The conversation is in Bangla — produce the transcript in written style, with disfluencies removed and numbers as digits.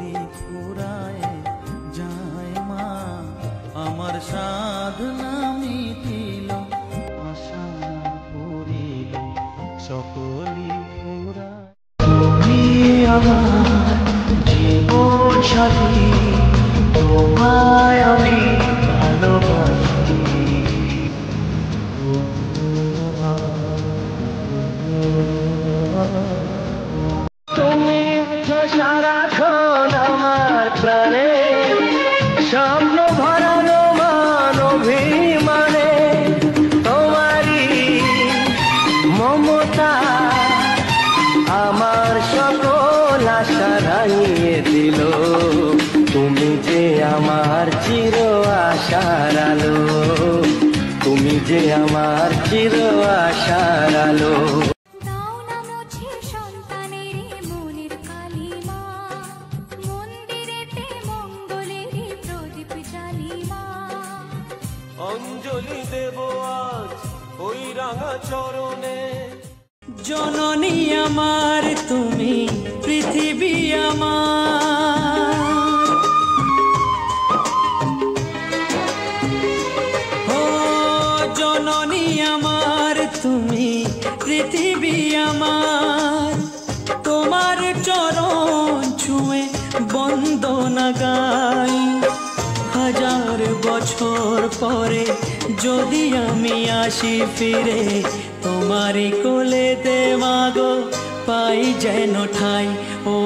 সকলি ফুরায় যায় মা, আমার সাধনা মিটিল, আশা পুরিল, সকলি ফুরায়। তুমি আমার জীবন সাথী, তোমায় আমি ভালোবাসি। তুমি সারাক্ষণ আমার প্রাণে, স্বপ্ন ভরানো মান অভিমানে, তোমারই মমতা আমার সকল আশা রাঙিয়ে দিল। তুমি যে আমার চির আশার আলো, তুমি যে আমার চির আশার আলো। অঞ্জলি দেব আজ ওই রাঙা চরণে। জননী আমার তুমি, পৃথিবী আমার, ও জননী আমার তুমি, পৃথিবী আমার। তোমার চরণ ছুঁয়ে বন্দনা গাই, হাজার বছর পরে যদি আমি আসি ফিরে, তোমারই কোলেতে মাগো পাই যেন ঠাই। ও